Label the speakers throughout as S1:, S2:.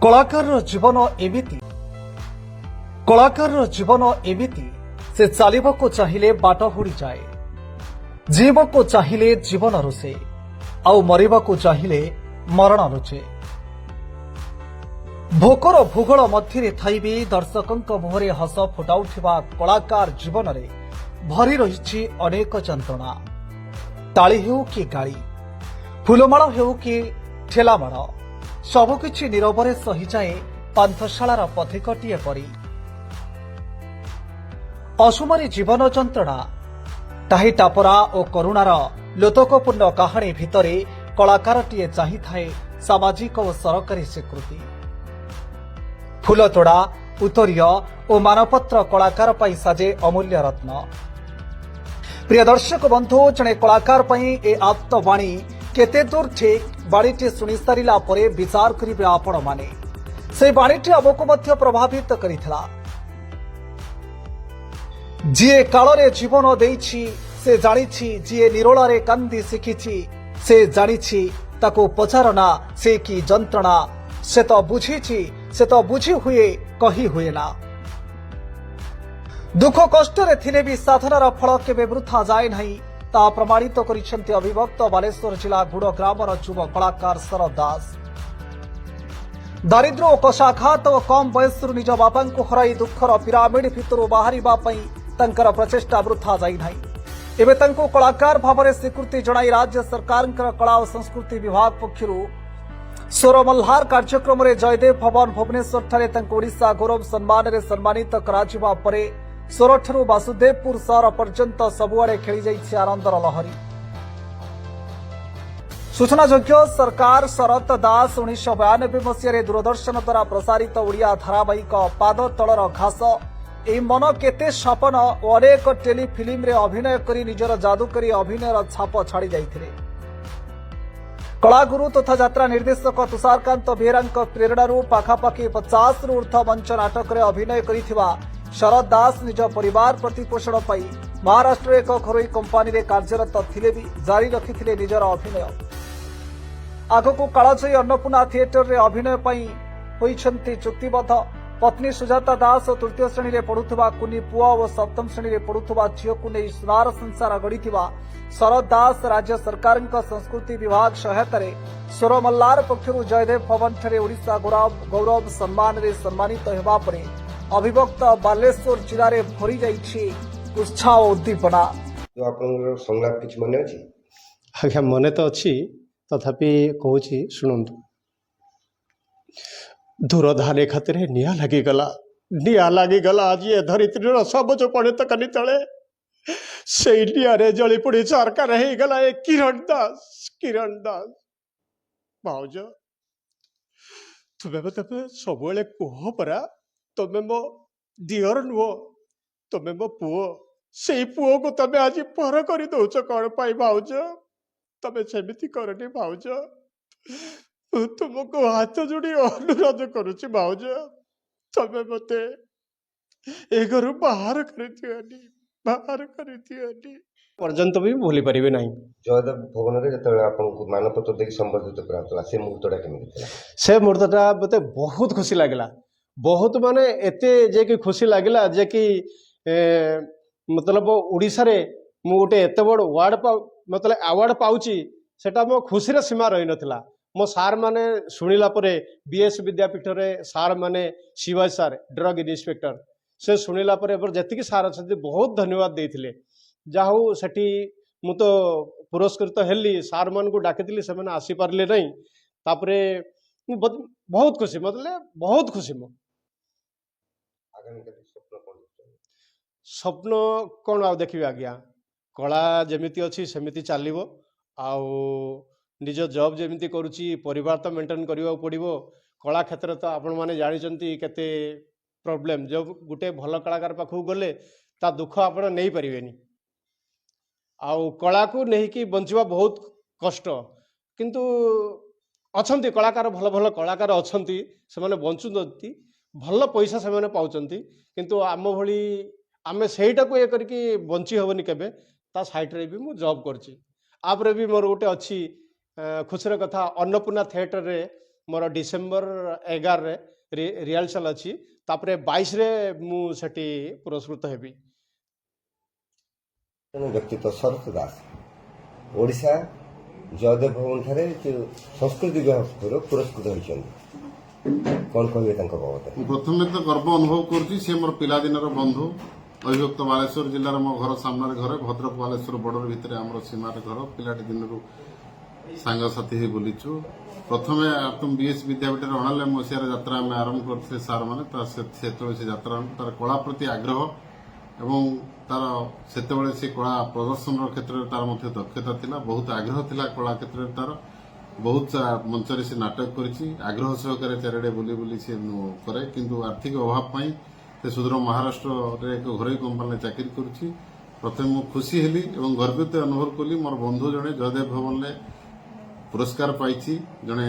S1: कलाकार जीवन एमिति कलाकार जीवन एमिति से चलने चाहिए बाट हुड़ी जाए, जीवको चाहिए जीवन रुचे, आउ मरवाको चाहिए मरण रुचे। भोकर भूगोल मध्य थाई भी दर्शकों मुहरे हस फुटाउथिबा कलाकार जीवन रे भरी रही अनेक जंत्रणा। ताली हेउ कि गाड़ी, फुलमाड़ हेउ कि ठेलामाड़, सबकिछि नीरवरे सहीजाए पांथशालार पथिकटीए परी। असुमारी जीवन जंत्रणा, टाही टापरा और करुणार लोतकपूर्ण कहानी भितरे कलाकारटीए चाहिए सामाजिक और सरकारी स्वीकृति। फुलतोड़ा, उत्तरीय और मानपत्र कलाकार पाई साजे अमूल्य रत्न। प्रिय दर्शक बंधु, जड़े कलाकार पाई ए आप्तवाणी केते दूर ठीक बाणीटी शुणी सारा पर विचार करेंगे आपण माने। से बाणीटी आमको मध्य प्रभावित करिथिला। जीए कालरे जीवन देइछि से जानिछि, जीए निरोलारे कांदी शिखिछि से जानिछि, ताको पचारना से की जंत्रणा, से तो बुझिछि, से तो बुझी हुए कही हुए ना। दुख कष्ट रे थिले भी साधनार फल केबे वृथा जाए नहीं, ता प्रमाणित करिसेंति अभिभक्त बालेश्वर जिला गुड़ ग्रामर युव कलाकार शरद दास। दारिद्र्य और कषाघात और कम बयस निज बापा को हराई दुखर पिरामिड भितर बाहर तांकर प्रचेष्टा वृथा जाई नहीं। एबे तांको कलाकार भाव स्वीकृति जणाई राज्य सरकार कला और संस्कृति विभाग पक्षरु सोर मल्हार कार्यक्रम में जयदेव भवन भुवनेश्वर ठारे तांको ओडिशा गौरव सम्मान रे सम्मानित कराजिबा परे सोरठरू वासुदेवपुर सहर पर्यंत सबुआड़े खेली जाइछि आनंदर लहरी। सूचनायोग्य सरकार शरद दास 1992 मसीह दूरदर्शन द्वारा प्रसारित ओडिया धारावाहिक पाद तलर घास ए मन केते सपन अनेक टेलीफिल्म रे अभिनय करी निजर जादुकरी अभिनयर छाप छाड़ी जाइथिले। कलागुरु तथा यात्रा निर्देशक तुषारकांत बेहेरा प्रेरणारू पाखापाखि 50 रु ऊर्ध्व मंच नाटक रे अभिनय करिथिबा शरद दास निज परिवार प्रतिपोषण पाई महाराष्ट्र एक घरोई कंपानी रे कार्यरत थिले भी जारी रखिथिले निजर अभिनय। आगको कालजयी अन्नपूर्णा थिएटर रे अभिनय पाई होइछन्ति चुक्तिबद्ध। पत्नी सुजाता दास तृतीय श्रेणी रे पढ़ुथुबा कुनी पुआ और सप्तम श्रेणी रे पढ़ुथुबा झियो को नै सुनार संसार गढ़िथिबा शरद दास राज्य सरकार संस्कृति विभाग सहायता रे सोर मल्लार पक्षरु जयदेव भवन ठारे ओडिशा गौरव सम्मान रे सम्मानित हेबा परे अभिभक्त बालेश्वर जिले में भरी जाइछि उत्साह और उद्दीपना।
S2: जो आपनर संलाप किछ मने अछि?
S3: आज्ञा मने तो अच्छी, तथापि कहूँ शुणु। दूर धाने खातिर निआ लगिगला आज ये धरित्री सबुज पड़े तकनी तले से निआरे जली पड़ी सरकार हो गला ए किरण दास भाउज तुम्हें तबे सब कह परा तुम्हें मो दियर नुह, तुम्हें मो पुओ, से पुओ को तमें आज पर कर दौच कौन पाई भाउज? तमें सेमिति करनी भाउज, तुमको हाथ जोड़ी अनुरोध करुची भाउज, तमें मते ए घर बाहर कर दियानी पर्यंत भी भूली पारिबे नहीं।
S2: जयदेव भवन रे जतले आपनको मानपत्र देख संबर्धित करातला से मुहूर्तटा केमिति थिला?
S3: से मुहूर्तटा मते बहुत खुशी लागला। बहुत माने एते जे कि खुशी लागला जे कि मतलब ओडिसा रे मु गोटे एते बड़ मतलब अवार्ड पाउची, सेटा मो खुशी रे सीमा रही नथिला। मो सार माने सुनिला परे बीएस विद्यापीठ रे सार माने शिवाजी सार ड्रग इन्स्पेक्टर से सुनिला परे जति सार अच्छे बहुत धन्यवाद देथिले। जाहू सेठी मु तो पुरस्कृत हेली, सार मान को डाकिली से मैंने आसी पारे नहीं। तापरे बहुत खुशी, मतलब बहुत खुशी। मो स्वप्न कौन आ देखिए आज्ञा, कला जमीती अच्छी सेमिति चलो, आउ निज जॉब जमीती करुच्ची, परिवार तो मेंटेन करने पड़ो। कला क्षेत्र तो आपण मैंने जानते केते प्रॉब्लम, जब गोटे भल कलाकार पाखु गले ता दुख आप नहीं पारे। आउ कला को नहीं कि बंचवा बहुत कष्ट, किंतु अच्छी कलाकार भल भल कलाकार अच्छा से बंचुंट, भल पैसा से पाँच, किंतु आम भली आम सेटा को ये करके बंची हेनी केबे। ता साइड रे भी मु जॉब करची। आपरे भी मोर गोटे अच्छी खुशीर कथा, अन्नपूर्णा थिएटर रे मोर डिसेम्बर 11 रे रिहर्सल अच्छी तापरे 22 रे मु सेठी पुरस्कृत हेबी।
S2: जन व्यक्तित्व शरत दास ओडिशा जयदेव भवन ठारे संस्कृति विभाग पुरस्कृत होइछन्ति कोन कहबे तांको बाबत
S4: प्रथम तो गर्व अनुभव करुच्ची सी मोर पिलादिन बंधु अभिभक्त बालेश्वर जिलार मो घर सामने घर भद्रक बालेश्वर बॉर्डर भितर आम सीमार घर पिलाटी दिन सांगसाथी ही बुलीचु प्रथम तुम बीएस विद्यापीठ अणाले मसीहार यात्रा आम आरंभ करते सार मैंने से यात्रा तार कला प्रति आग्रह एवं तार से कला प्रदर्शन क्षेत्र में तार मध्य दक्षता थिला बहुत आग्रह थिला कला क्षेत्र में तार बहुत मंचरे से नाटक करिछि आग्रह सहकारे चारिडे बुली बुली से करे किंतु आर्थिक अभाव पाई से सुदूर महाराष्ट्र रे एक घरोई कंपनी चाकरी करुछि प्रथम मु खुशी हेली एवं गर्वित अनुभव कली मोर बंधु जने जयदेव भवन में पुरस्कार पाइछि जने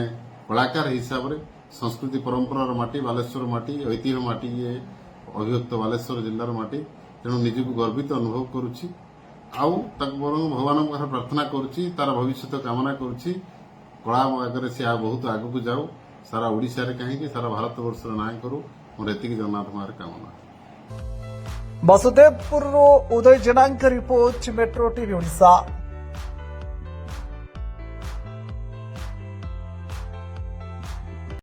S4: कलाकार हिसाब रे संस्कृति परंपरार माटी बालेश्वर माटी ऐतिह्य माटी ये अभिभक्त बालेश्वर जिल्लार माटी तेणु निजକୁ गर्वित अनुभव करुछि आउ ताक बरं भगवान पाखरे प्रार्थना करुछि तार भविष्य कामना करुछि कला आगे से बहुत आगू जाऊ सारा ओडिशा रे कहीं सारा भारत वर्ष ना करू मोर एतिक जगन्नाथ मार कामना।
S1: वसुदेवपुर उदय जेना रिपोर्ट मेट्रो टीवी ओडिशा।